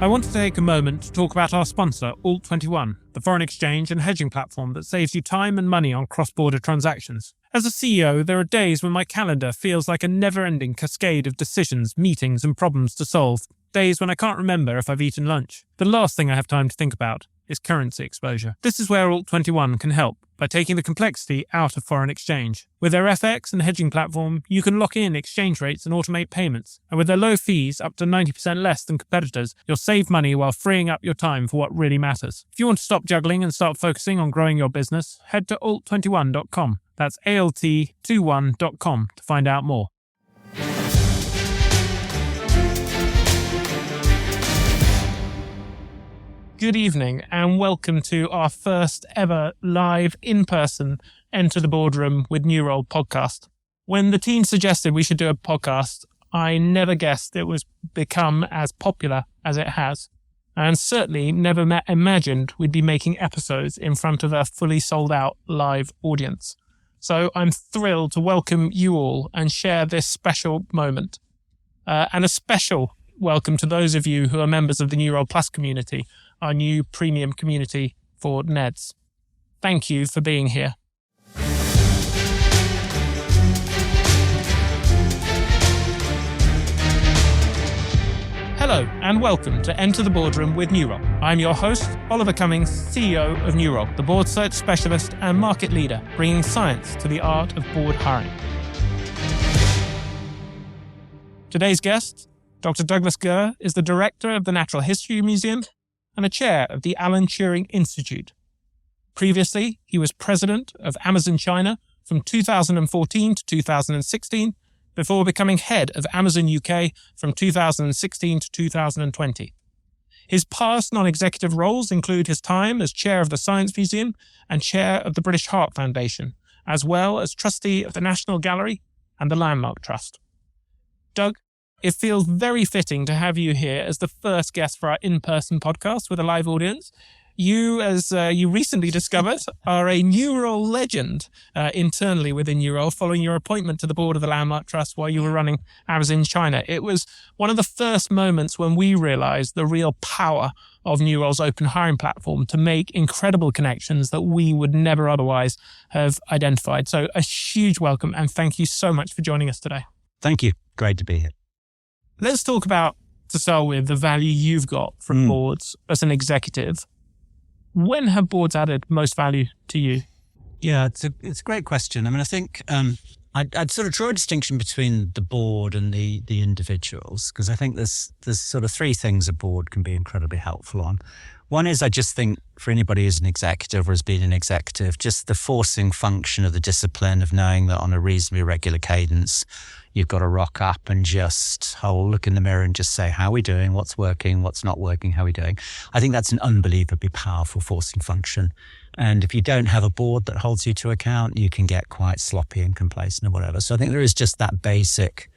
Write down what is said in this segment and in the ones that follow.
I want to take a moment to talk about our sponsor, Alt21, the foreign exchange and hedging platform that saves you time and money on cross-border transactions. As a CEO, there are days when my calendar feels like a never-ending cascade of decisions, meetings, and problems to solve. Days when I can't remember if I've eaten lunch. The last thing I have time to think about is currency exposure. This is where Alt21 can help by taking the complexity out of foreign exchange. With their FX and hedging platform, you can lock in exchange rates and automate payments. And with their low fees, up to 90% less than competitors, you'll save money while freeing up your time for what really matters. If you want to stop juggling and start focusing on growing your business, head to alt21.com. That's alt21.com to find out more. Good evening and welcome to our first ever live in-person Enter the Boardroom with New Role podcast. When the team suggested we should do a podcast, I never guessed it was become as popular as it has, and certainly never imagined we'd be making episodes in front of a fully sold out live audience. So I'm thrilled to welcome you all and share this special moment. And a special welcome to those of you who are members of the New Role Plus community, our new premium community for NEDs. Thank you for being here. Hello and welcome to Enter the Boardroom with New Role. I'm your host, Oliver Cummings, CEO of New Role, the board search specialist and market leader, bringing science to the art of board hiring. Today's guest, Dr. Douglas Gurr, is the director of the Natural History Museum and a chair of the Alan Turing Institute. Previously, he was president of Amazon China from 2014 to 2016, before becoming head of Amazon UK from 2016 to 2020. His past non-executive roles include his time as chair of the Science Museum and chair of the British Heart Foundation, as well as trustee of the National Gallery and the Landmark Trust. Doug, it feels very fitting to have you here as the first guest for our in-person podcast with a live audience. You, as you recently discovered, are a New Role legend internally within New Role following your appointment to the board of the Landmark Trust while you were running Amazon China. It was one of the first moments when we realized the real power of New Role's open hiring platform to make incredible connections that we would never otherwise have identified. So a huge welcome and thank you so much for joining us today. Thank you. Great to be here. Let's talk about, to start with, the value you've got from boards as an executive. When have boards added most value to you? Yeah, it's a great question. I mean, I think I'd sort of draw a distinction between the board and the individuals, because I think there's sort of three things a board can be incredibly helpful on. One is I just think for anybody who's an executive or has been an executive, just the forcing function of the discipline of knowing that on a reasonably regular cadence, you've got to rock up and just look in the mirror and just say, how are we doing? What's working? What's not working? How are we doing? I think that's an unbelievably powerful forcing function. And if you don't have a board that holds you to account, you can get quite sloppy and complacent or whatever. So I think there is just that basic,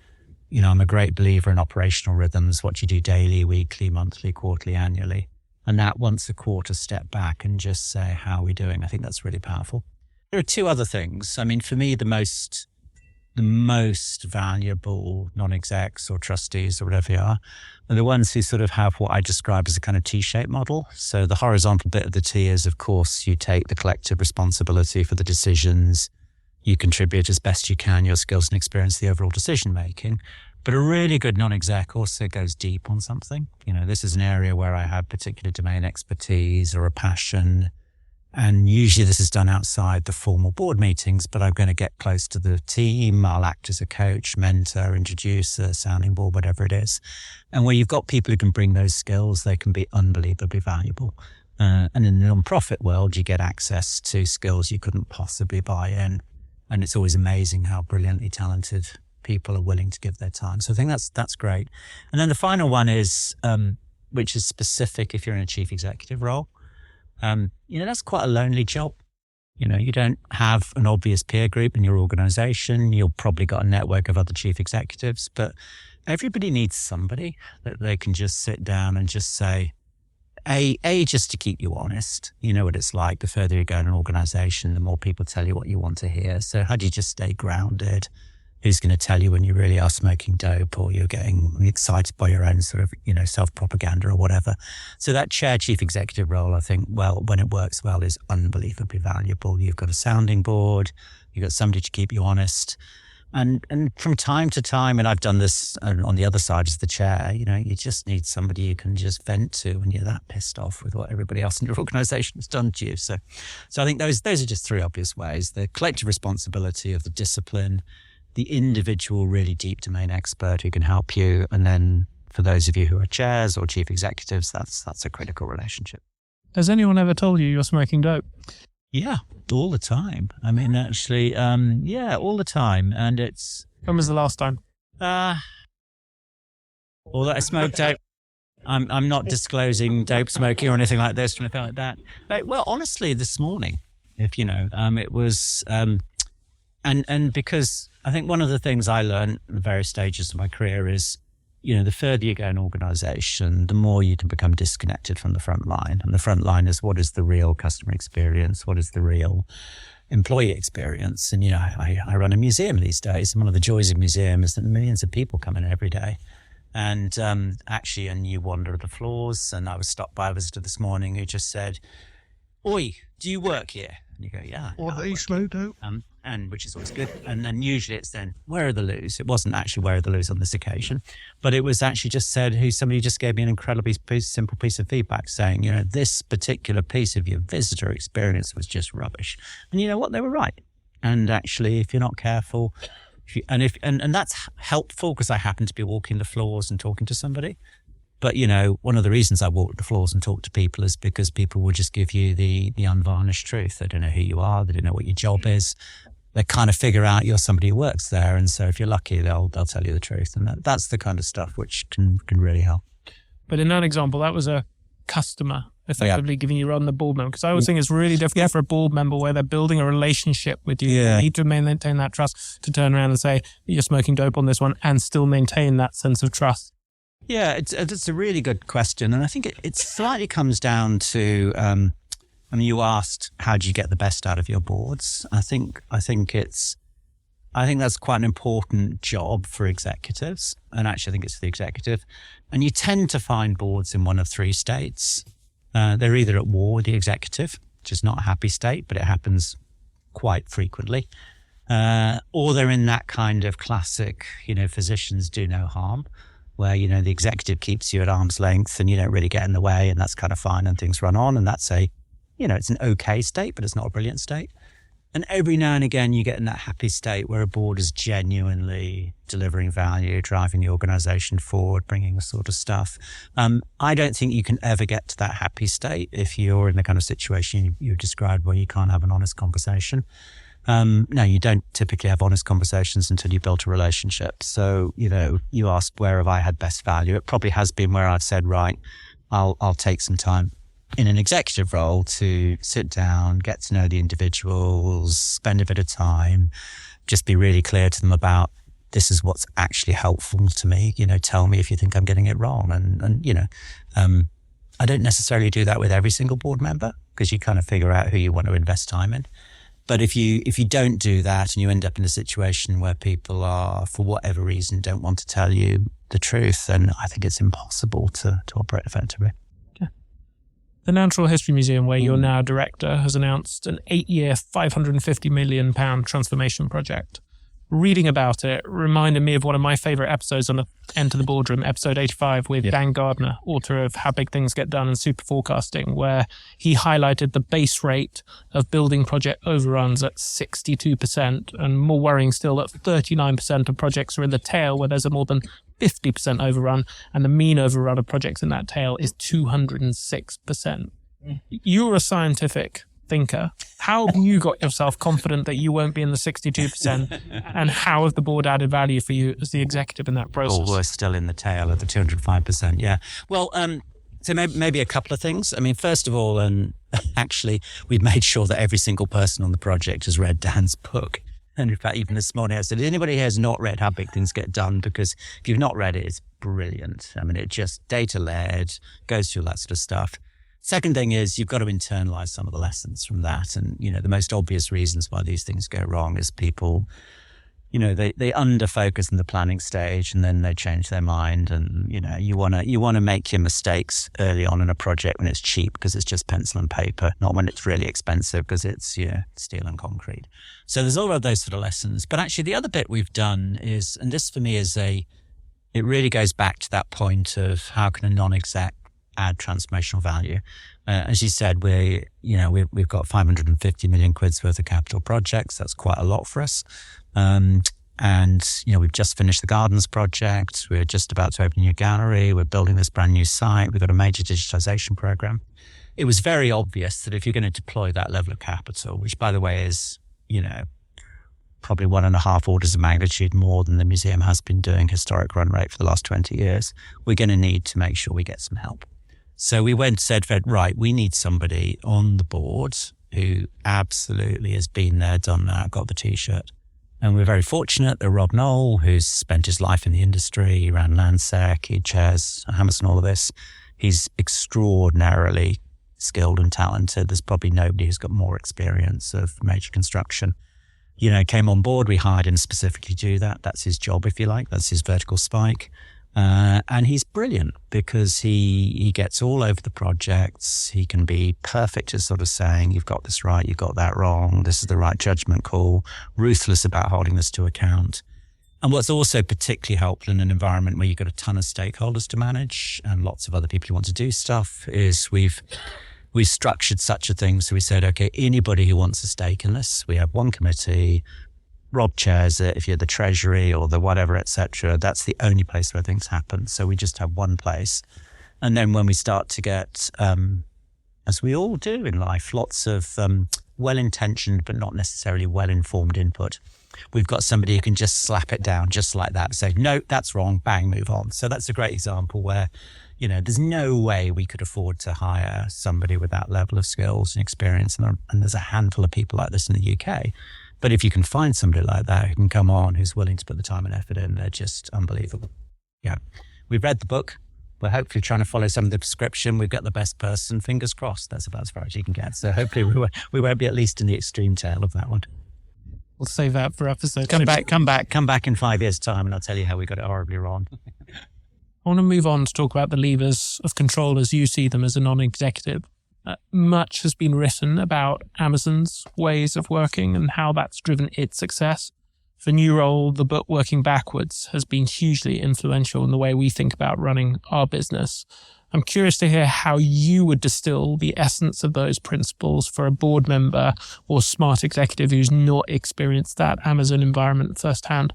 I'm a great believer in operational rhythms, what you do daily, weekly, monthly, quarterly, annually. And that once a quarter step back and just say, how are we doing? I think that's really powerful. There are two other things. I mean, for me, the most valuable non-execs or trustees or whatever you are the ones who sort of have what I describe as a kind of T-shaped model. So the horizontal bit of the T is, of course, you take the collective responsibility for the decisions, you contribute as best you can your skills and experience to the overall decision making. But a really good non-exec also goes deep on something. This is an area where I have particular domain expertise or a passion. And usually this is done outside the formal board meetings, but I'm going to get close to the team. I'll act as a coach, mentor, introducer, sounding board, whatever it is. And where you've got people who can bring those skills, they can be unbelievably valuable. And in the non-profit world, you get access to skills you couldn't possibly buy in. And it's always amazing how brilliantly talented people are willing to give their time. So I think that's great. And then the final one is, which is specific if you're in a chief executive role. That's quite a lonely job. You don't have an obvious peer group in your organization. You've probably got a network of other chief executives, but everybody needs somebody that they can just sit down and just say, just to keep you honest. You know what it's like. The further you go in an organization, the more people tell you what you want to hear. So how do you just stay grounded who's going to tell you when you really are smoking dope or you're getting excited by your own sort of, self-propaganda or whatever. So that chair chief executive role, I think, well, when it works well, is unbelievably valuable. You've got a sounding board, you've got somebody to keep you honest. And from time to time, and I've done this on the other side as the chair, you just need somebody you can just vent to when you're that pissed off with what everybody else in your organization has done to you. So I think those are just three obvious ways: the collective responsibility of the discipline, the individual really deep domain expert who can help you, and then for those of you who are chairs or chief executives, that's a critical relationship. Has anyone ever told you you're smoking dope? Yeah, all the time. I mean, actually, all the time. And it's... When was the last time? Or that I smoked dope. I'm not disclosing dope smoking or anything like this or anything like that. Well, honestly, this morning, if you know, it was... And because I think one of the things I learned at the various stages of my career is, the further you go in organization, the more you can become disconnected from the front line. And the front line is, what is the real customer experience? What is the real employee experience? And, I run a museum these days. And one of the joys of museum is that millions of people come in every day. And actually, and you wander the floors. And I was stopped by a visitor this morning who just said, "Oi, do you work here?" And you go, "Yeah." Or they smoke dope. And which is always good. And then usually it's then, "Where are the loos?" It wasn't actually "Where are the loos" on this occasion, but it was actually just said, somebody just gave me an incredibly simple piece of feedback saying, this particular piece of your visitor experience was just rubbish. And you know what? They were right. And actually, if you're not careful, and that's helpful because I happen to be walking the floors and talking to somebody. But, one of the reasons I walk the floors and talk to people is because people will just give you the unvarnished truth. They don't know who you are. They don't know what your job is. They kind of figure out you're somebody who works there. And so if you're lucky, they'll tell you the truth. And that's the kind of stuff which can really help. But in that example, that was a customer effectively giving you on the board member. Because I always think it's really difficult for a board member where they're building a relationship with you. Yeah. You need to maintain that trust to turn around and say, "You're smoking dope on this one," and still maintain that sense of trust. Yeah, it's a really good question. And I think it slightly comes down to, you asked, how do you get the best out of your boards? I think that's quite an important job for executives. And actually, I think it's for the executive. And you tend to find boards in one of three states. They're either at war with the executive, which is not a happy state, but it happens quite frequently. Or they're in that kind of classic, physicians do no harm, where, the executive keeps you at arm's length and you don't really get in the way, and that's kind of fine and things run on. And that's it's an okay state, but it's not a brilliant state. And every now and again, you get in that happy state where a board is genuinely delivering value, driving the organization forward, bringing the sort of stuff. I don't think you can ever get to that happy state if you're in the kind of situation you described where you can't have an honest conversation. No, you don't typically have honest conversations until you built a relationship. So, you asked, where have I had best value? It probably has been where I've said, right, I'll take some time in an executive role to sit down, get to know the individuals, spend a bit of time, just be really clear to them about, this is what's actually helpful to me. Tell me if you think I'm getting it wrong. And I don't necessarily do that with every single board member, because you kind of figure out who you want to invest time in. But if you don't do that and you end up in a situation where people are, for whatever reason, don't want to tell you the truth, then I think it's impossible to operate effectively. Okay. The Natural History Museum, where you're now director, has announced an 8-year, £550 million transformation project. Reading about it reminded me of one of my favourite episodes on the Enter the Boardroom, episode 85, with Dan Gardner, author of How Big Things Get Done and Super Forecasting, where he highlighted the base rate of building project overruns at 62%, and more worrying still that 39% of projects are in the tail where there's a more than 50% overrun, and the mean overrun of projects in that tail is 206%. You're a scientific thinker. How have you got yourself confident that you won't be in the 62%? And how have the board added value for you as the executive in that process? Oh, we're still in the tail of the 205%. Yeah. Well, so maybe a couple of things. I mean, first of all, actually, we've made sure that every single person on the project has read Dan's book. And in fact, even this morning, I said, anybody here has not read How Big Things Get Done? Because if you've not read it, it's brilliant. I mean, it just data-led, goes through that sort of stuff. Second thing is you've got to internalize some of the lessons from that. And, the most obvious reasons why these things go wrong is people they under focus in the planning stage and then they change their mind. And, you want to make your mistakes early on in a project when it's cheap because it's just pencil and paper, not when it's really expensive because it's steel and concrete. So there's all of those sort of lessons. But actually the other bit we've done is, and this for me is it really goes back to that point of how can a non-exec add transformational value. As you said, we've got 550 million quid's worth of capital projects. That's quite a lot for us. And we've just finished the Gardens project. We're just about to open a new gallery. We're building this brand new site. We've got a major digitization program. It was very obvious that if you're going to deploy that level of capital, which by the way is, probably 1.5 orders of magnitude more than the museum has been doing historic run rate for the last 20 years, we're going to need to make sure we get some help. So we said, right, we need somebody on the board who absolutely has been there, done that, got the T-shirt. And we're very fortunate that Rob Knoll, who's spent his life in the industry, he ran Landsec, he chairs Hammerson, all of this. He's extraordinarily skilled and talented. There's probably nobody who's got more experience of major construction. Came on board, we hired him specifically to do that. That's his job, if you like. That's his vertical spike. And he's brilliant because he gets all over the projects. He can be perfect at sort of saying, you've got this right, you've got that wrong. This is the right judgment call. Ruthless about holding this to account. And what's also particularly helpful in an environment where you've got a ton of stakeholders to manage and lots of other people who want to do stuff is we've structured such a thing. So we said, okay, anybody who wants a stake in this, we have one committee. Rob chairs it. If you're the treasury or the whatever, etc., that's the only place where things happen. So we just have one place. And then when we start to get, as we all do in life, lots of well-intentioned but not necessarily well-informed input, we've got somebody who can just slap it down just like that. Say, no, that's wrong, bang, move on. So that's a great example where, there's no way we could afford to hire somebody with that level of skills and experience. And there's a handful of people like this in the UK. But if you can find somebody like that who can come on, who's willing to put the time and effort in, they're just unbelievable. Yeah. We've read the book. We're hopefully trying to follow some of the prescription. We've got the best person. Fingers crossed. That's about as far as you can get. So hopefully we won't be at least in the extreme tail of that one. We'll save that for episode. Come back in 5 years' time and I'll tell you how we got it horribly wrong. I want to move on to talk about the levers of control as you see them as a non-executive. Much has been written about Amazon's ways of working and how that's driven its success. For New Role, the book Working Backwards has been hugely influential in the way we think about running our business. I'm curious to hear how you would distill the essence of those principles for a board member or smart executive who's not experienced that Amazon environment firsthand.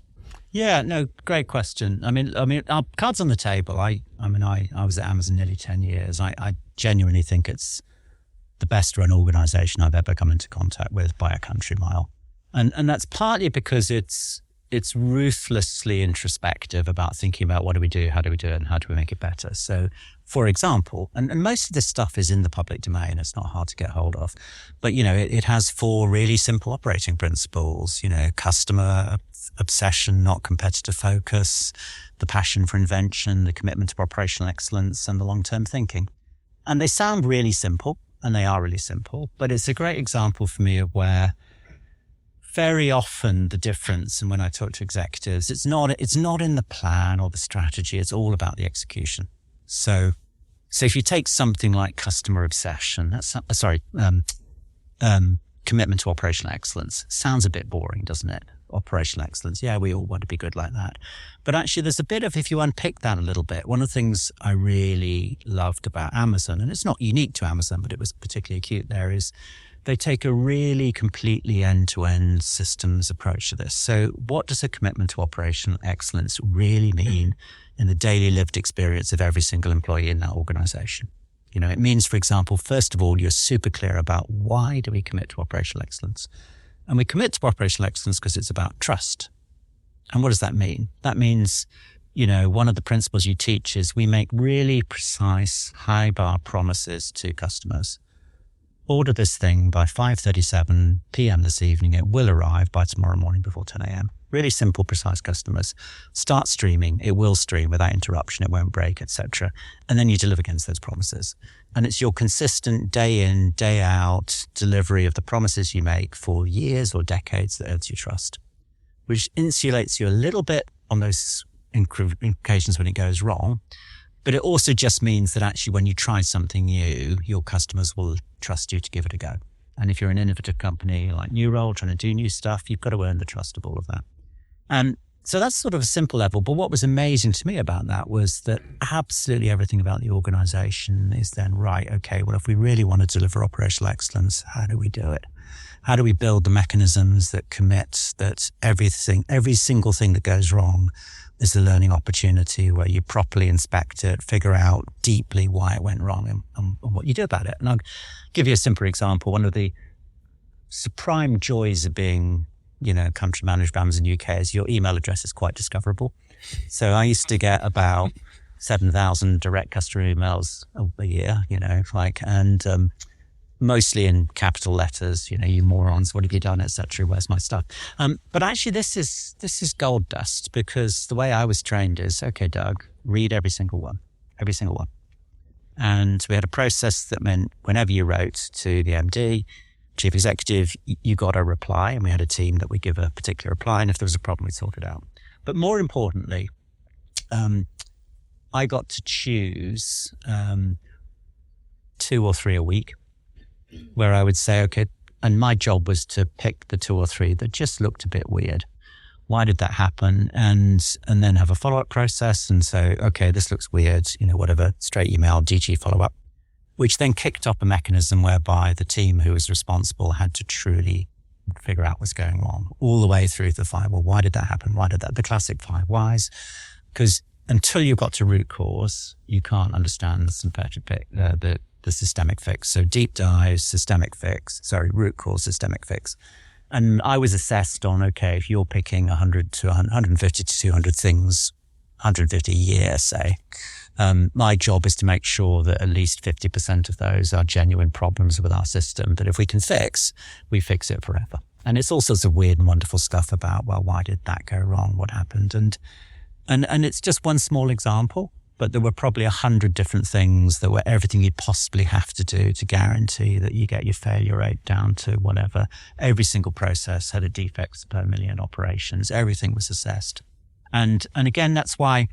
Yeah, no, great question. I mean, our cards on the table. I was at Amazon nearly 10 years. I genuinely think it's the best run organization I've ever come into contact with by a country mile. And that's partly because it's ruthlessly introspective about thinking about what do we do, how do we do it, and how do we make it better. So, for example, and most of this stuff is in the public domain, it's not hard to get hold of, but, it has 4 really simple operating principles, customer obsession, not competitive focus, the passion for invention, the commitment to operational excellence, and the long-term thinking. And they sound really simple, and they are really simple, but it's a great example for me of where very often the difference, and when I talk to executives, it's not in the plan or the strategy, it's all about the execution. So if you take something like customer obsession, commitment to operational excellence, sounds a bit boring, doesn't it? Operational excellence, yeah, we all want to be good like that. But actually there's a bit of, if you unpick that a little bit, one of the things I really loved about Amazon, and it's not unique to Amazon, but it was particularly acute there, is they take a really completely end-to-end systems approach to this. So what does a commitment to operational excellence really mean in the daily lived experience of every single employee in that organization? It means, for example, first of all, you're super clear about why do we commit to operational excellence? And we commit to operational excellence because it's about trust. And what does that mean? That means, one of the principles you teach is we make really precise, high-bar promises to customers. Order this thing by 5:37 p.m. this evening. It will arrive by tomorrow morning before 10 a.m. Really simple, precise customers. Start streaming. It will stream without interruption. It won't break, etc. And then you deliver against those promises. And it's your consistent day in, day out delivery of the promises you make for years or decades that earns you trust. which insulates you a little bit on those occasions when it goes wrong. But it also just means that actually when you try something new, your customers will trust you to give it a go. And if you're an innovative company like New Roll trying to do new stuff, you've got to earn the trust of all of that. And so that's sort of a simple level. But what was amazing to me about that was that absolutely everything about the organization is then, right, okay, well, if we really want to deliver operational excellence, how do we do it? How do we build the mechanisms that commit that every single thing that goes wrong is a learning opportunity where you properly inspect it, figure out deeply why it went wrong and what you do about it. And I'll give you a simple example. One of the supreme joys of being, country manager of Amazon UK is your email address is quite discoverable. So I used to get about 7,000 direct customer emails a year, and mostly in capital letters, you morons, what have you done, etc. Where's my stuff? But actually this is gold dust, because the way I was trained is, okay, Doug, read every single one. And we had a process that meant whenever you wrote to the MD, chief executive, you got a reply, and we had a team that would give a particular reply, and if there was a problem, we'd sort it out. But more importantly, I got to choose 2 or 3 a week, where I would say, okay, and my job was to pick the 2 or 3 that just looked a bit weird. Why did that happen? And then have a follow-up process and say, okay, this looks weird, whatever, straight email, DG follow-up, which then kicked off a mechanism whereby the team who was responsible had to truly figure out what's going on all the way through the 5. Well, why did that happen? Why did that? The classic 5 whys. Because until you got to root cause, you can't understand the systemic fix. So deep dive, root cause, systemic fix. And I was assessed on, okay, if you're picking 100 to 150 to 200 things, 150 a year, say, my job is to make sure that at least 50% of those are genuine problems with our system that if we can fix, we fix it forever. And it's all sorts of weird and wonderful stuff about, well, why did that go wrong? What happened? And it's just one small example, but there were probably 100 different things that were everything you'd possibly have to do to guarantee that you get your failure rate down to whatever. Every single process had a defects per million operations. Everything was assessed. And again, that's why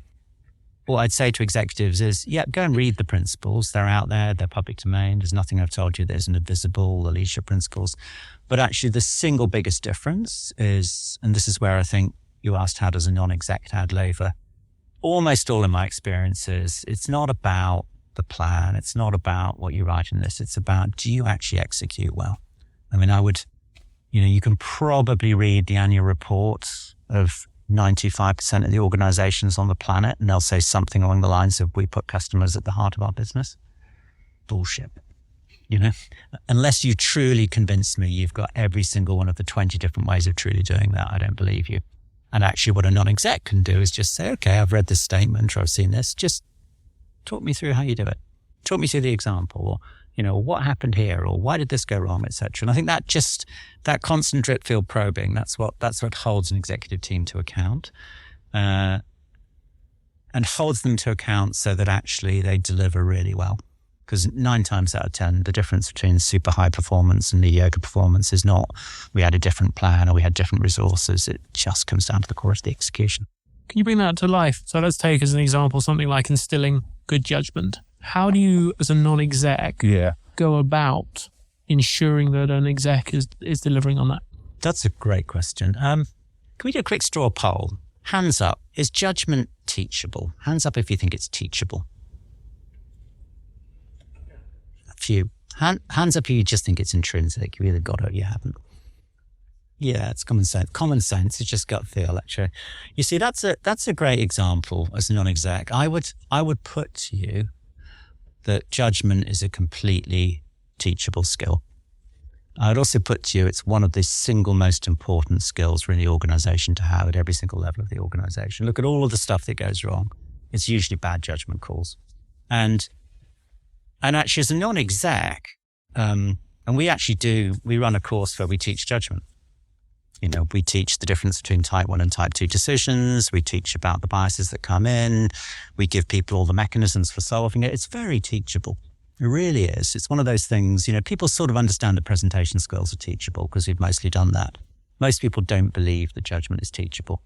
what I'd say to executives is, go and read the principles. They're out there. They're public domain. There's nothing I've told you that isn't invisible, the leadership principles. But actually the single biggest difference is, and this is where I think you asked, how does a non-exec add flavor? Almost all of my experiences, it's not about the plan. It's not about what you write in this. It's about, do you actually execute well? I mean, you can probably read the annual report of 95% of the organizations on the planet, and they'll say something along the lines of, we put customers at the heart of our business. Bullshit. Unless you truly convince me you've got every single one of the 20 different ways of truly doing that, I don't believe you. And actually what a non-exec can do is just say, okay, I've read this statement or I've seen this. Just talk me through how you do it. Talk me through the example, or, what happened here, or why did this go wrong, etc. And I think that constant drip field probing, that's what holds an executive team to account, and holds them to account so that actually they deliver really well. Because 9 times out of 10, the difference between super high performance and mediocre performance is not we had a different plan or we had different resources. It just comes down to the core of the execution. Can you bring that to life? So let's take as an example something like instilling good judgment. How do you, as a non-exec, go about ensuring that an exec is delivering on that? That's a great question. Can we do a quick straw poll? Hands up. Is judgment teachable? Hands up if you think it's teachable. Few. Hands up if you just think it's intrinsic. You either got it or you haven't. Yeah, it's common sense. Common sense is just gut feel, actually. You see, that's a great example as a non-exec. I would put to you that judgment is a completely teachable skill. I'd also put to you it's one of the single most important skills for any organization to have at every single level of the organization. Look at all of the stuff that goes wrong. It's usually bad judgment calls. And actually, as a non-exec, and we run a course where we teach judgment. We teach the difference between type 1 and type 2 decisions. We teach about the biases that come in. We give people all the mechanisms for solving it. It's very teachable. It really is. It's one of those things, people sort of understand that presentation skills are teachable because we've mostly done that. Most people don't believe that judgment is teachable.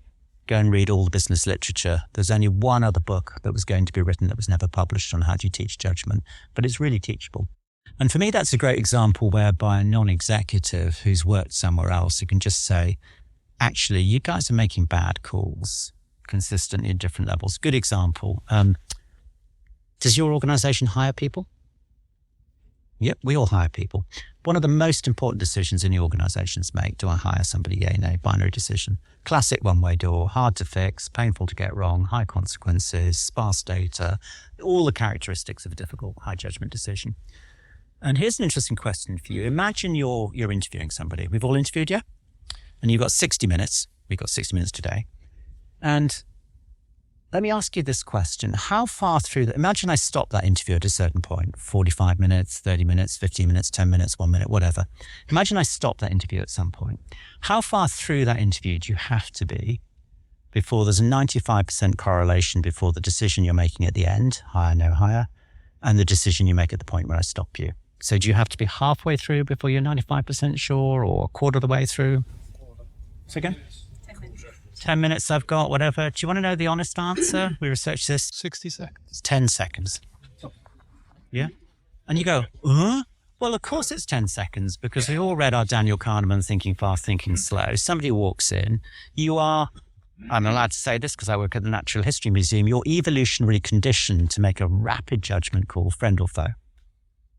Go and read all the business literature. There's only one other book that was going to be written that was never published on how do you teach judgment, but it's really teachable. And for me, that's a great example whereby a non-executive who's worked somewhere else who can just say, actually, you guys are making bad calls consistently at different levels. Good example. Does your organization hire people? Yep, we all hire people. One of the most important decisions any organizations make, do I hire somebody? Yay, nay, binary decision. Classic one-way door, hard to fix, painful to get wrong, high consequences, sparse data, all the characteristics of a difficult high judgment decision. And here's an interesting question for you. Imagine you're interviewing somebody. We've all interviewed you, and you've got 60 minutes. We've got 60 minutes today. And let me ask you this question. How far through imagine I stop that interview at a certain point, 45 minutes, 30 minutes, 15 minutes, 10 minutes, 1 minute, whatever. Imagine I stop that interview at some point. How far through that interview do you have to be before there's a 95% correlation before the decision you're making at the end, hire, no hire, and the decision you make at the point where I stop you? So do you have to be halfway through before you're 95% sure, or a quarter of the way through? So again? 10 minutes I've got, whatever. Do you want to know the honest answer? We researched this. 60 seconds. 10 seconds. Yeah? And you go, huh? Well, of course it's 10 seconds because we all read our Daniel Kahneman Thinking Fast, Thinking Slow. Somebody walks in. You are, I'm allowed to say this because I work at the Natural History Museum, you're evolutionarily conditioned to make a rapid judgment call, friend or foe.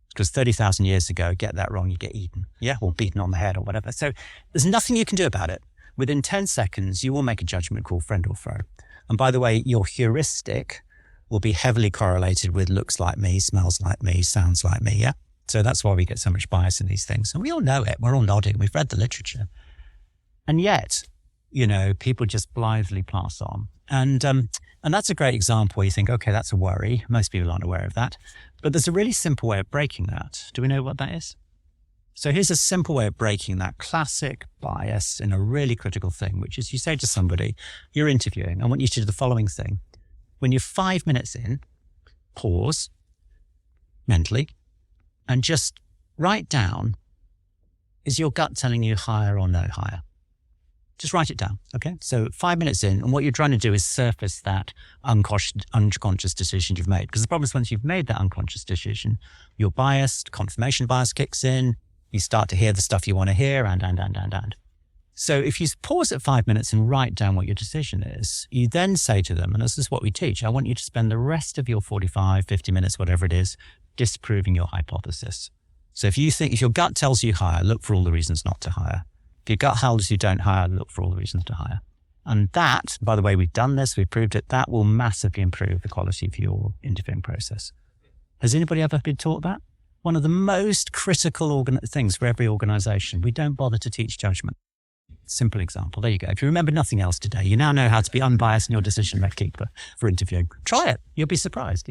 Because 30,000 years ago, get that wrong, you get eaten. Yeah? Or beaten on the head or whatever. So there's nothing you can do about it. Within 10 seconds, you will make a judgment call, friend or foe. And by the way, your heuristic will be heavily correlated with looks like me, smells like me, sounds like me, yeah? So that's why we get so much bias in these things. And we all know it. We're all nodding. We've read the literature. And yet, people just blithely pass on. And that's a great example where you think, okay, that's a worry. Most people aren't aware of that. But there's a really simple way of breaking that. Do we know what that is? So here's a simple way of breaking that classic bias in a really critical thing, which is you say to somebody, you're interviewing, I want you to do the following thing. When you're 5 minutes in, pause mentally and just write down, is your gut telling you hire or no hire? Just write it down, okay? So 5 minutes in, and what you're trying to do is surface that unconscious decision you've made. Because the problem is once you've made that unconscious decision, you're biased, confirmation bias kicks in, you start to hear the stuff you want to hear, and. So if you pause at 5 minutes and write down what your decision is, you then say to them, and this is what we teach, I want you to spend the rest of your 45, 50 minutes, whatever it is, disproving your hypothesis. So if your gut tells you hire, look for all the reasons not to hire. If your gut tells you don't hire, look for all the reasons to hire. And that, by the way, we've done this, we've proved it, that will massively improve the quality of your interviewing process. Has anybody ever been taught that? One of the most critical things for every organization. We don't bother to teach judgment. Simple example. There you go. If you remember nothing else today, you now know how to be unbiased in your decision making for interviewing. Try it. You'll be surprised.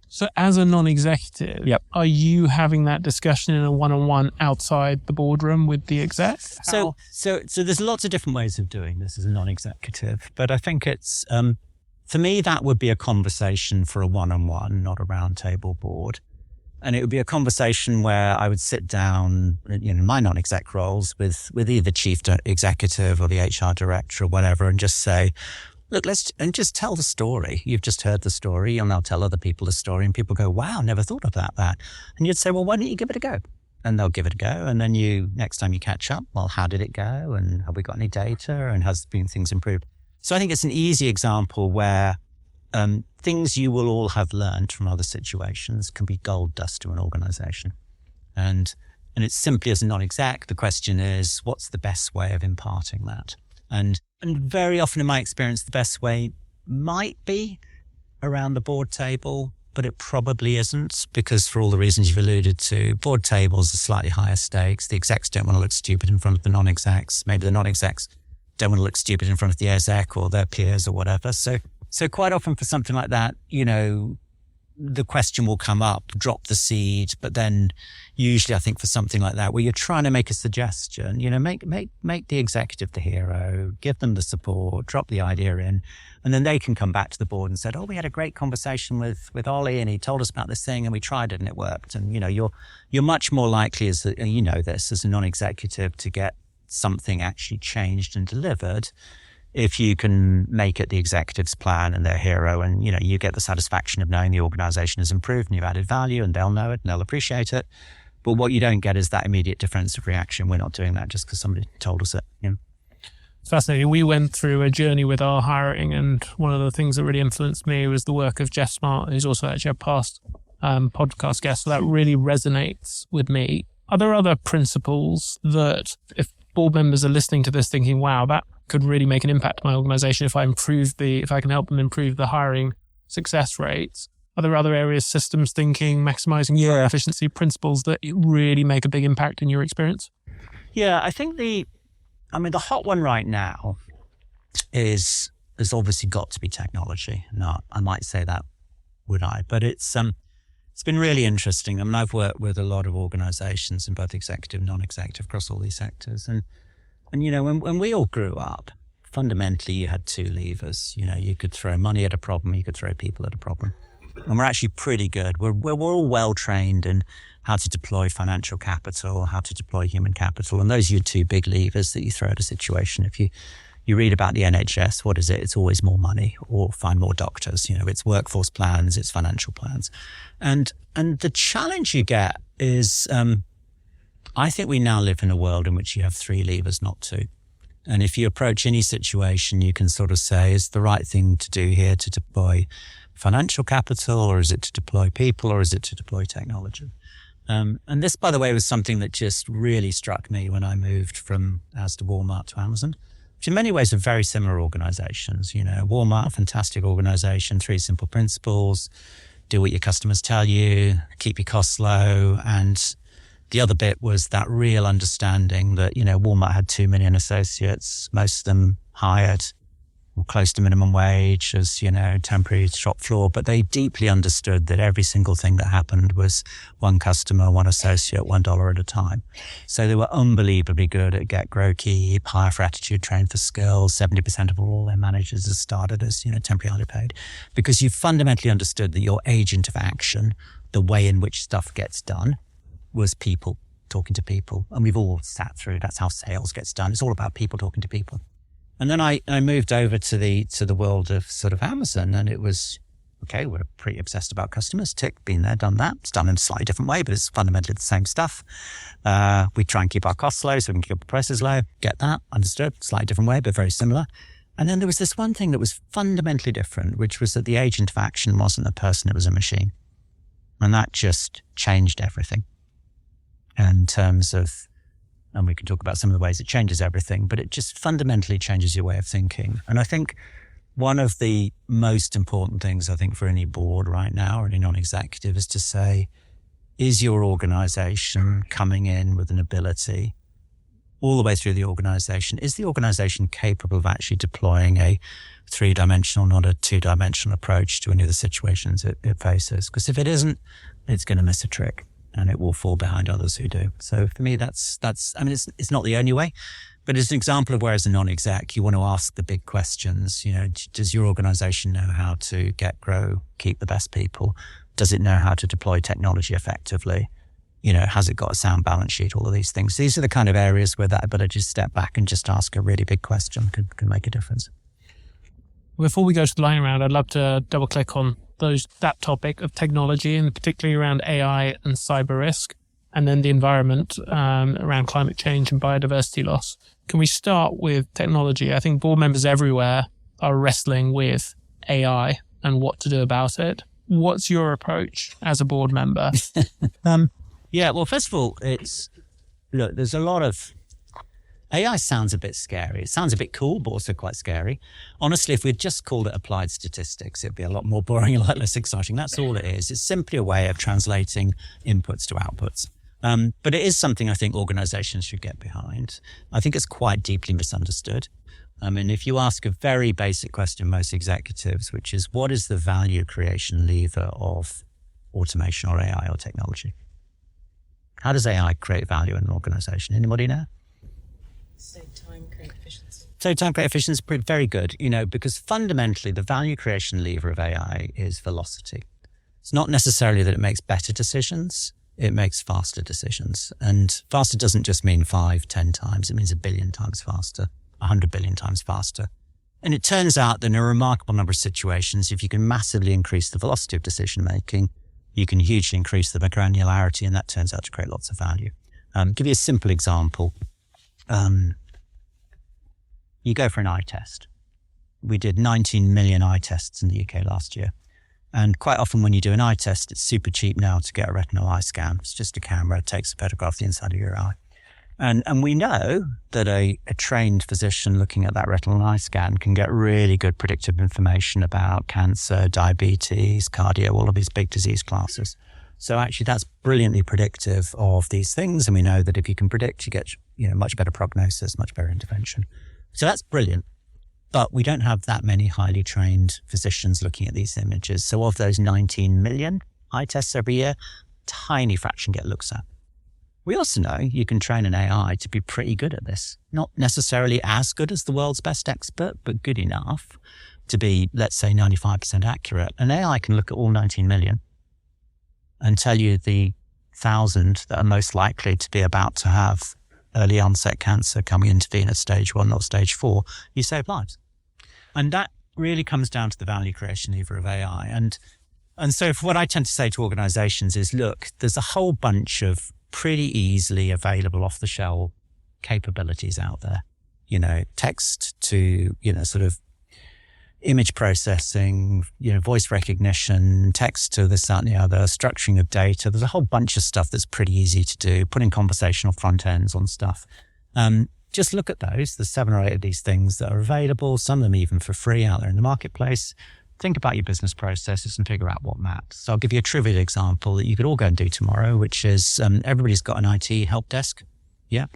So as a non-executive, Yep. Are you having that discussion in a one-on-one outside the boardroom with the exec? So there's lots of different ways of doing this as a non-executive, but I think it's, for me, that would be a conversation for a one-on-one, not a roundtable board. And it would be a conversation where I would sit down, my non-exec roles with either chief executive or the HR director or whatever, and just say, look, and just tell the story. You've just heard the story. You'll now tell other people the story. And people go, wow, never thought of that. And you'd say, well, why don't you give it a go? And they'll give it a go. And then next time you catch up, well, how did it go? And have we got any data? And has things improved? So I think it's an easy example where things you will all have learned from other situations can be gold dust to an organization. And it's simply as a non-exec, the question is, what's the best way of imparting that? And very often in my experience, the best way might be around the board table, but it probably isn't, because for all the reasons you've alluded to, board tables are slightly higher stakes. The execs don't want to look stupid in front of the non-execs. Maybe the non-execs don't want to look stupid in front of the exec or their peers or whatever. So quite often for something like that, the question will come up, drop the seed, but then usually I think for something like that, where you're trying to make a suggestion, make the executive the hero, give them the support, drop the idea in, and then they can come back to the board and say, oh, we had a great conversation with Ollie and he told us about this thing and we tried it and it worked. And, you're much more likely, as a non-executive to get something actually changed and delivered if you can make it the executive's plan and their hero, and you get the satisfaction of knowing the organization has improved and you've added value, and they'll know it and they'll appreciate it. But what you don't get is that immediate defensive reaction. We're not doing that just because somebody told us it. It's fascinating. We went through a journey with our hiring, and one of the things that really influenced me was the work of Jeff Smart, who's also actually a past podcast guest. So that really resonates with me. Are there other principles that if board members are listening to this thinking, wow, that could really make an impact on my organization if I can help them improve the hiring success rates? Are there other areas, systems thinking, maximizing your efficiency principles that really make a big impact in your experience? Yeah, I think the hot one right now has obviously got to be technology. No, I might say that, would I? But it's been really interesting. I've worked with a lot of organizations in both executive and non-executive across all these sectors. And when we all grew up, fundamentally you had two levers. You could throw money at a problem, you could throw people at a problem. And we're actually pretty good. We're all well trained in how to deploy financial capital, how to deploy human capital. And those are your two big levers that you throw at a situation. If you read about the NHS, what is it? It's always more money or find more doctors. It's workforce plans, it's financial plans. And the challenge you get is, I think we now live in a world in which you have three levers, not two. And if you approach any situation, you can sort of say, is the right thing to do here to deploy financial capital, or is it to deploy people, or is it to deploy technology? And this, by the way, was something that just really struck me when I moved from Asda Walmart to Amazon, which in many ways are very similar organizations. Walmart, fantastic organization, three simple principles: do what your customers tell you, keep your costs low. And the other bit was that real understanding that, Walmart had 2 million associates, most of them hired or close to minimum wage as, temporary shop floor, but they deeply understood that every single thing that happened was one customer, one associate, $1 at a time. So they were unbelievably good at get, grow, keep, hire for attitude, train for skills. 70% of all their managers have started as, temporarily paid, because you fundamentally understood that your agent of action, the way in which stuff gets done, was people talking to people. And we've all sat through, that's how sales gets done. It's all about people talking to people. And then I moved over to the world of sort of Amazon, and it was, okay, we're pretty obsessed about customers. Tick, been there, done that. It's done in a slightly different way, but it's fundamentally the same stuff. We try and keep our costs low so we can keep our prices low. Get that, understood. Slightly different way, but very similar. And then there was this one thing that was fundamentally different, which was that the agent of action wasn't a person, it was a machine. And that just changed everything in terms of, and we can talk about some of the ways it changes everything, but it just fundamentally changes your way of thinking. And I think one of the most important things, I think, for any board right now or any non-executive is to say, is your organization coming in with an ability all the way through the organization? Is the organization capable of actually deploying a three-dimensional, not a two-dimensional approach to any of the situations it faces? Because if it isn't, it's going to miss a trick, and it will fall behind others who do. So for me, that's. I mean, it's not the only way, but it's an example of where, as a non-exec, you want to ask the big questions. Does your organization know how to get, grow, keep the best people? Does it know how to deploy technology effectively? Has it got a sound balance sheet? All of these things. These are the kind of areas where that ability to step back and just ask a really big question can make a difference. Before we go to the lightning round, I'd love to double click on that topic of technology, and particularly around AI and cyber risk, and then the environment around climate change and biodiversity loss. Can we start with technology? I think board members everywhere are wrestling with AI and what to do about it. What's your approach as a board member? Yeah, well, first of all, there's a lot of, AI sounds a bit scary. It sounds a bit cool, but also quite scary. Honestly, if we'd just called it applied statistics, it'd be a lot more boring and a lot less exciting. That's all it is. It's simply a way of translating inputs to outputs. But it is something I think organizations should get behind. I think it's quite deeply misunderstood. I mean, if you ask a very basic question, most executives, which is, what is the value creation lever of automation or AI or technology? How does AI create value in an organization? Anybody know? Save time, create efficiency. Save time, create efficiency, very good, because fundamentally the value creation lever of AI is velocity. It's not necessarily that it makes better decisions. it makes faster decisions. And faster doesn't just mean 5, 10 times. It means 1 billion times faster, 100 billion times faster. And it turns out that in a remarkable number of situations, if you can massively increase the velocity of decision making, you can hugely increase the granularity, and that turns out to create lots of value. Give you a simple example. You go for an eye test. We did 19 million eye tests in the UK last year. And quite often when you do an eye test, it's super cheap now to get a retinal eye scan. It's just a camera, it takes a photograph of the inside of your eye. And we know that a trained physician looking at that retinal eye scan can get really good predictive information about cancer, diabetes, cardio, all of these big disease classes. So actually that's brilliantly predictive of these things. And we know that if you can predict, you get much better prognosis, much better intervention. So that's brilliant. But we don't have that many highly trained physicians looking at these images. So of those 19 million eye tests every year, tiny fraction get looks at. We also know you can train an AI to be pretty good at this. Not necessarily as good as the world's best expert, but good enough to be, let's say, 95% accurate. An AI can look at all 19 million and tell you the 1,000 that are most likely to be about to have early onset cancer coming into intervene at stage 1 or stage 4, you save lives. And that really comes down to the value creation lever of AI. And so what I tend to say to organizations is, look, there's a whole bunch of pretty easily available off-the-shelf capabilities out there. Text to, sort of image processing, voice recognition, text to this, that, and the other, structuring of data. There's a whole bunch of stuff that's pretty easy to do, putting conversational front ends on stuff. Just look at those. There's 7 or 8 of these things that are available, some of them even for free out there in the marketplace. Think about your business processes and figure out what matters. So I'll give you a trivial example that you could all go and do tomorrow, which is everybody's got an IT help desk. Yeah.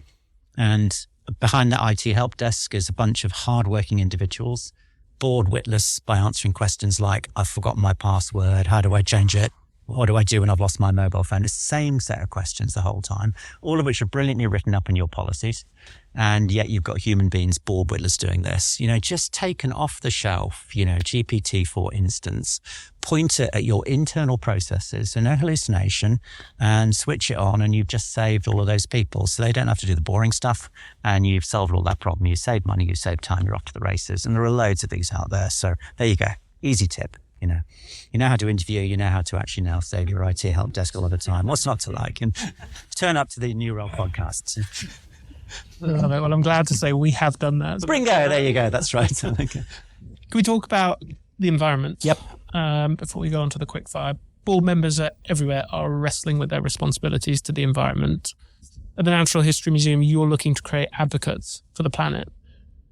And behind that IT help desk is a bunch of hardworking individuals, bored witless by answering questions like, I've forgotten my password. How do I change it? What do I do when I've lost my mobile phone? The same set of questions the whole time, all of which are brilliantly written up in your policies. And yet you've got human beings bored witless doing this. Just take an off-the-shelf, GPT, for instance, point it at your internal processes, so no hallucination, and switch it on, and you've just saved all of those people. So they don't have to do the boring stuff, and you've solved all that problem. You save money, you save time, you're off to the races. And there are loads of these out there. So there you go. Easy tip. You know how to interview, you know how to actually now save your IT help desk all of the time. What's not to like? And turn up to the New Role podcasts. Well, I'm glad to say we have done that. Bringo, there you go. That's right. Okay. Can we talk about the environment? Yep. Before we go on to the quickfire, board members everywhere are wrestling with their responsibilities to the environment. At the Natural History Museum, you're looking to create advocates for the planet.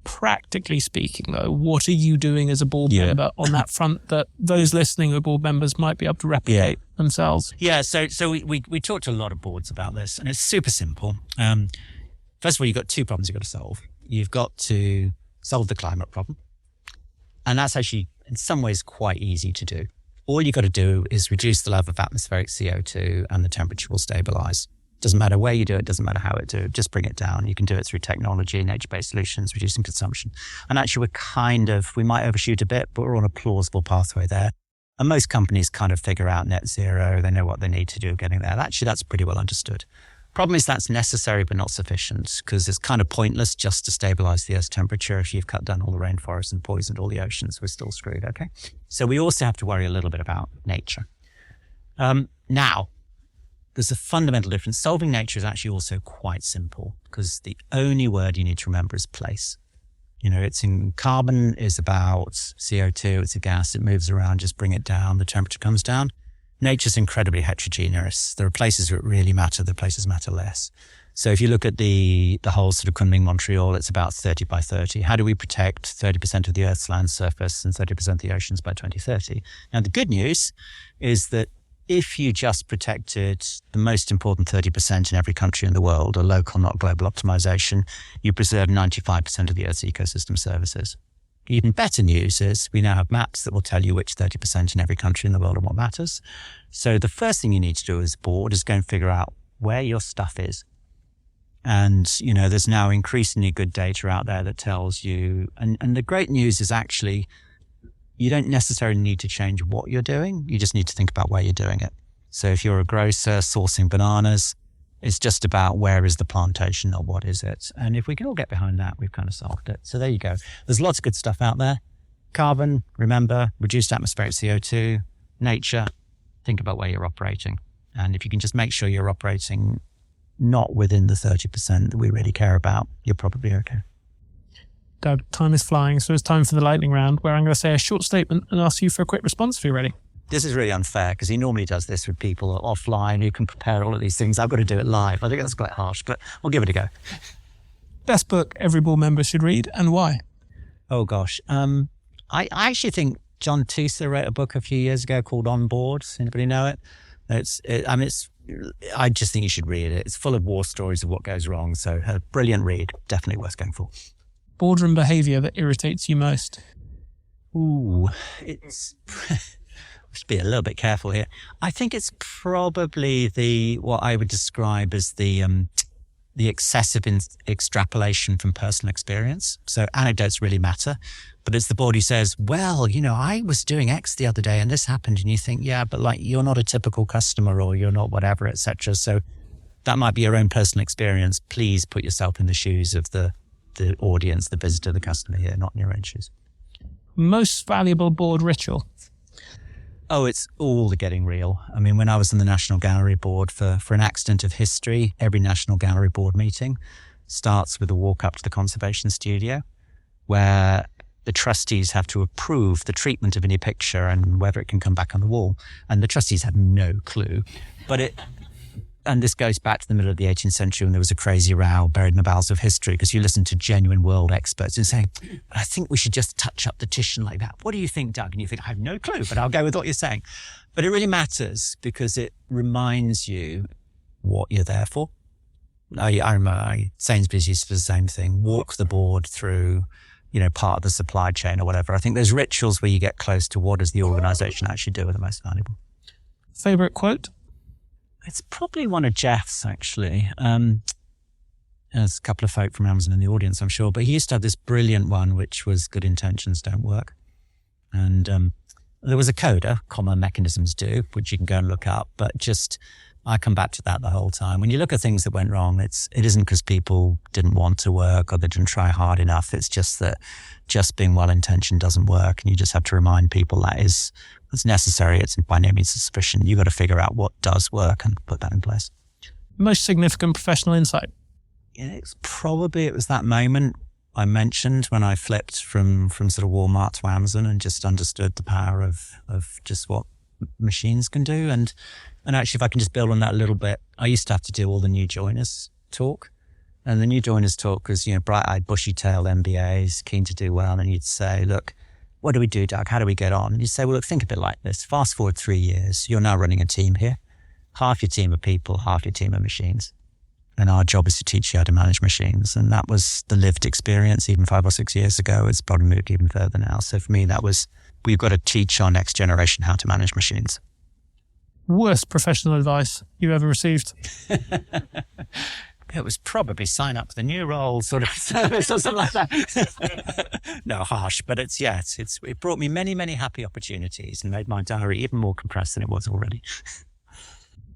Practically speaking, though, what are you doing as a board member on that front that those listening who are board members might be able to replicate themselves? Yeah, so we talked to a lot of boards about this, and it's super simple. First of all, you've got 2 problems you've got to solve. You've got to solve the climate problem, and that's actually, in some ways, quite easy to do. All you've got to do is reduce the level of atmospheric CO2, and the temperature will stabilize. Doesn't matter where you do it, doesn't matter how it do it, just bring it down. You can do it through technology, nature-based solutions, reducing consumption. And actually we might overshoot a bit, but we're on a plausible pathway there. And most companies kind of figure out net zero. They know what they need to do getting there. Actually, that's pretty well understood. Problem is that's necessary but not sufficient, because it's kind of pointless just to stabilize the Earth's temperature. If you've cut down all the rainforests and poisoned all the oceans, we're still screwed, okay? So we also have to worry a little bit about nature. Now, there's a fundamental difference. Solving nature is actually also quite simple, because the only word you need to remember is place. It's in carbon is about CO2. It's a gas. It moves around. Just bring it down. The temperature comes down. Nature's incredibly heterogeneous. There are places where it really matter. There are places matter less. So if you look at the whole sort of Cummings Montreal, it's about 30 by 30. How do we protect 30% of the Earth's land surface and 30% of the oceans by 2030? Now, the good news is that if you just protected the most important 30% in every country in the world, or local, not global optimization, you preserve 95% of the Earth's ecosystem services. Even better news is we now have maps that will tell you which 30% in every country in the world and what matters. So the first thing you need to do as a board is go and figure out where your stuff is. And, there's now increasingly good data out there that tells you, and the great news is actually, you don't necessarily need to change what you're doing. You just need to think about where you're doing it. So if you're a grocer sourcing bananas, it's just about where is the plantation, not what is it. And if we can all get behind that, we've kind of solved it. So there you go. There's lots of good stuff out there. Carbon, remember, reduced atmospheric CO2, nature, think about where you're operating. And if you can just make sure you're operating not within the 30% that we really care about, you're probably okay. Doug, time is flying, so it's time for the lightning round, where I'm going to say a short statement and ask you for a quick response if you're ready. This is really unfair because he normally does this with people offline who can prepare all of these things. I've got to do it live. I think that's quite harsh, but we'll give it a go. Best book every board member should read, and why? Oh, gosh. I actually think John Tusa wrote a book a few years ago called On Board. Anybody know it? I just think you should read it. It's full of war stories of what goes wrong. So a brilliant read. Definitely worth going for. Boardroom behaviour that irritates you most? Ooh, it's... should be a little bit careful here. I think it's probably what I would describe as the excessive extrapolation from personal experience. So anecdotes really matter, but it's the board who says, well, I was doing X the other day and this happened, and you think, yeah, but like you're not a typical customer or you're not whatever, etc. So that might be your own personal experience. Please put yourself in the shoes of the audience, the visitor, the customer here, not in your own shoes. Most valuable board ritual? Oh, it's all the getting real. I mean, when I was on the National Gallery board for an accident of history, every National Gallery board meeting starts with a walk up to the conservation studio where the trustees have to approve the treatment of any picture and whether it can come back on the wall. And the trustees have no clue. And this goes back to the middle of the 18th century when there was a crazy row buried in the bowels of history because you listen to genuine world experts and saying, I think we should just touch up the Titian like that. What do you think, Doug? And you think, I have no clue, but I'll go with what you're saying. But it really matters because it reminds you what you're there for. I remember Sainsbury's used to do the same thing, walk the board through, part of the supply chain or whatever. I think there's rituals where you get close to what does the organisation actually do are the most valuable. Favourite quote? It's probably one of Jeff's, actually. There's a couple of folk from Amazon in the audience, I'm sure. But he used to have this brilliant one, which was good intentions don't work. And there was a coda, common mechanisms do, which you can go and look up. But I come back to that the whole time. When you look at things that went wrong, it isn't because people didn't want to work or they didn't try hard enough. It's just that just being well-intentioned doesn't work. And you just have to remind people it's necessary. It's by no means sufficient. You've got to figure out what does work and put that in place. Most significant professional insight? It was that moment I mentioned when I flipped from sort of Walmart to Amazon and just understood the power of just what machines can do. And actually, if I can just build on that a little bit, I used to have to do all the new joiners talk. And the new joiners talk was, bright-eyed, bushy-tailed MBAs, keen to do well. And you'd say, look, what do we do, Doug? How do we get on? And you'd say, well, look, think a bit like this. Fast forward 3 years, you're now running a team here. Half your team are people, half your team are machines. And our job is to teach you how to manage machines. And that was the lived experience even 5 or 6 years ago. It's probably moved even further now. So for me, we've got to teach our next generation how to manage machines. Worst professional advice you ever received? It was probably sign up for the new role sort of service or something like that. No, harsh, but it brought me many, many happy opportunities and made my diary even more compressed than it was already.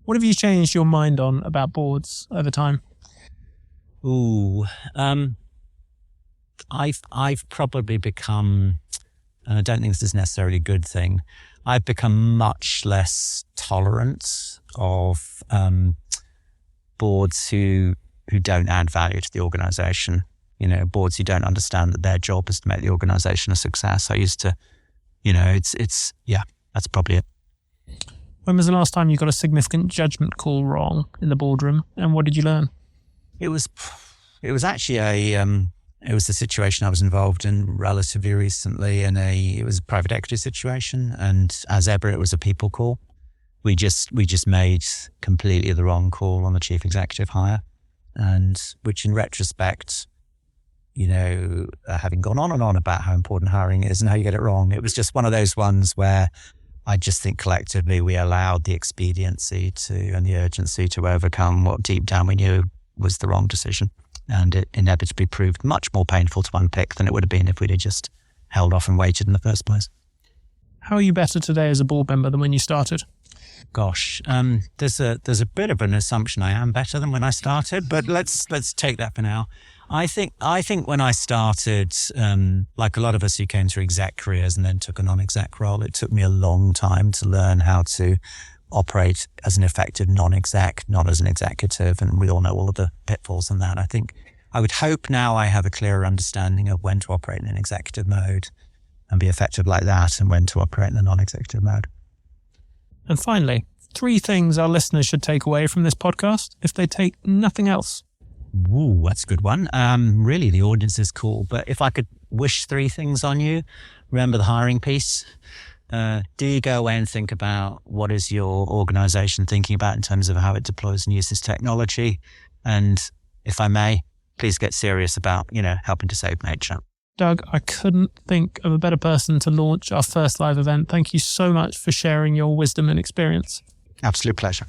What have you changed your mind on about boards over time? Ooh, I've probably become, and I don't think this is necessarily a good thing, I've become much less tolerant of boards who don't add value to the organisation. Boards who don't understand that their job is to make the organisation a success. I used to, that's probably it. When was the last time you got a significant judgment call wrong in the boardroom, and what did you learn? It was actually it was a situation I was involved in relatively recently it was a private equity situation, and as ever, it was a people call. We just made completely the wrong call on the chief executive hire, and which in retrospect, having gone on and on about how important hiring is and how you get it wrong, it was just one of those ones where I just think collectively we allowed the expediency and the urgency to overcome what deep down we knew was the wrong decision. And it inevitably proved much more painful to unpick than it would have been if we'd have just held off and waited in the first place. How are you better today as a board member than when you started? Gosh, there's a bit of an assumption I am better than when I started, but let's take that for now. I think when I started, like a lot of us who came through exec careers and then took a non-exec role, it took me a long time to learn how to operate as an effective non-exec, not as an executive, and we all know all of the pitfalls in that. I think I would hope now I have a clearer understanding of when to operate in an executive mode and be effective like that, and when to operate in a non-executive mode. And finally, 3 things our listeners should take away from this podcast if they take nothing else. Ooh, that's a good one. Really, the audience is cool. But if I could wish 3 things on you, remember the hiring piece. Do you go away and think about what is your organization thinking about in terms of how it deploys and uses technology? And if I may, please get serious about, helping to save nature. Doug, I couldn't think of a better person to launch our first live event. Thank you so much for sharing your wisdom and experience. Absolute pleasure.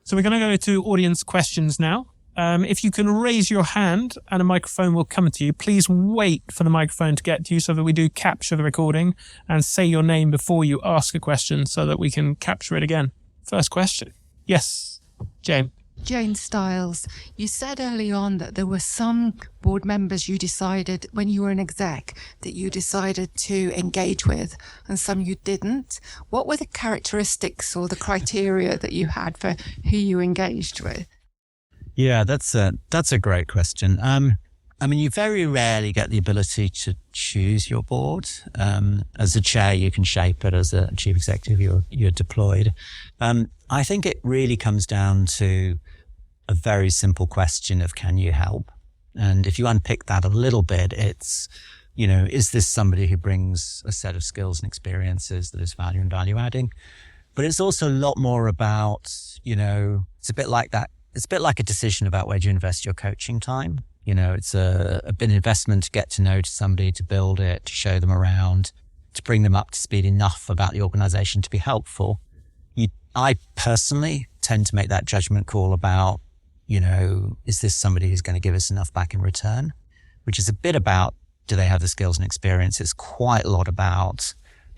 So we're going to go to audience questions now. If you can raise your hand and a microphone will come to you, please wait for the microphone to get to you so that we do capture the recording, and say your name before you ask a question so that we can capture it again. First question. Yes, Jane. Jane Stiles, you said early on that there were some board members you decided, when you were an exec, that you decided to engage with, and some you didn't. What were the characteristics or the criteria that you had for who you engaged with? Yeah, that's a great question. You very rarely get the ability to choose your board. As a chair, you can shape it. As a chief executive, you're deployed. I think it really comes down to a very simple question of, can you help? And if you unpick that a little bit, it's, is this somebody who brings a set of skills and experiences that is value and value adding? But it's also a lot more about, it's a bit like that. It's a bit like a decision about where do you invest your coaching time. It's a bit of investment to get to know somebody, to build it, to show them around, to bring them up to speed enough about the organization to be helpful. I personally tend to make that judgment call about, is this somebody who's going to give us enough back in return? Which is a bit about, do they have the skills and experience? It's quite a lot about,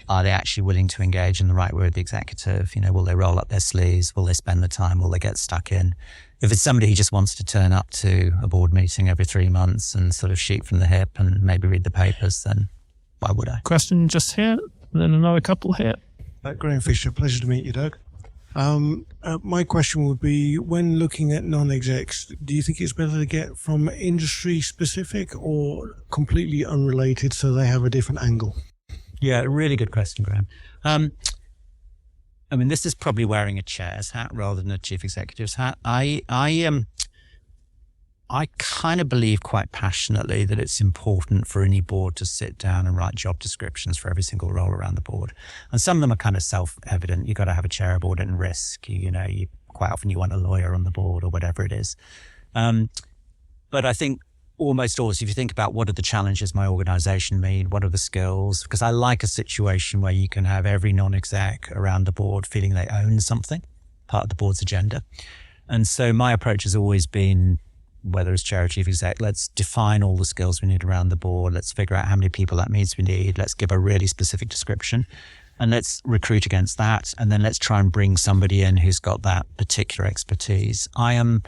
are they actually willing to engage in the right way with the executive? Will they roll up their sleeves? Will they spend the time? Will they get stuck in? If it's somebody who just wants to turn up to a board meeting every 3 months and sort of shoot from the hip and maybe read the papers, then why would I? Question just here, and then another couple here. Graham Fisher, pleasure to meet you, Doug. My question would be, when looking at non-execs, do you think it's better to get from industry specific or completely unrelated so they have a different angle? Yeah, really good question, Graham. This is probably wearing a chair's hat rather than a chief executive's hat. I kind of believe quite passionately that it's important for any board to sit down and write job descriptions for every single role around the board. And some of them are kind of self-evident. You've got to have a chair of audit and risk. You quite often you want a lawyer on the board or whatever it is. But I think almost always, if you think about what are the challenges my organization need, what are the skills, because I like a situation where you can have every non-exec around the board feeling they own something, part of the board's agenda. And so my approach has always been, whether it's chair or chief exec, let's define all the skills we need around the board. Let's figure out how many people that means we need. Let's give a really specific description and let's recruit against that. And then let's try and bring somebody in who's got that particular expertise. I am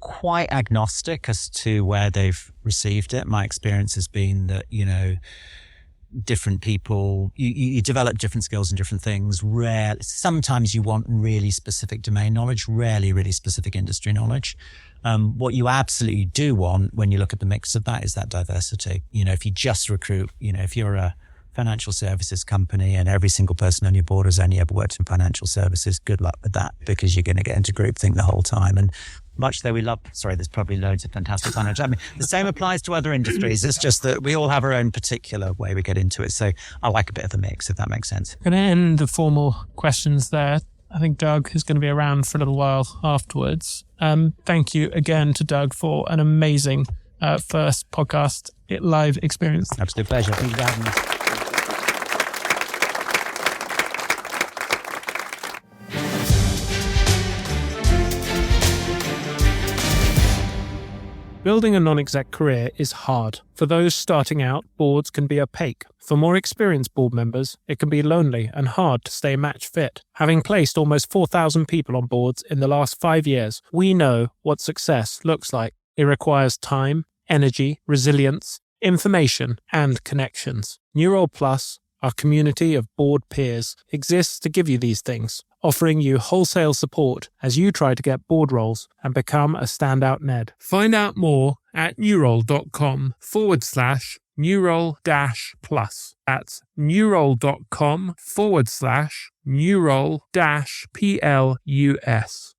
quite agnostic as to where they've received it. My experience has been that, different people, you develop different skills and different things. Sometimes you want really specific domain knowledge, rarely really specific industry knowledge. What you absolutely do want when you look at the mix of that is that diversity. If you just recruit, if you're a financial services company and every single person on your board has only ever worked in financial services, good luck with that, because you're going to get into groupthink the whole time. And much though there's probably loads of fantastic financial. The same applies to other industries. It's just that we all have our own particular way we get into it. So I like a bit of a mix, if that makes sense. I'm going to end the formal questions there. I think Doug is going to be around for a little while afterwards. Thank you again to Doug for an amazing first podcast live experience. Absolute pleasure. Thank you for having us. Building a non-exec career is hard. For those starting out, boards can be opaque. For more experienced board members, it can be lonely and hard to stay match fit. Having placed almost 4,000 people on boards in the last 5 years, we know what success looks like. It requires time, energy, resilience, information, and connections. New Role Plus, our community of board peers, exists to give you these things, offering you wholesale support as you try to get board roles and become a standout Ned. Find out more at newrole.com/newrole-plus. That's newrole.com/newrole-plus.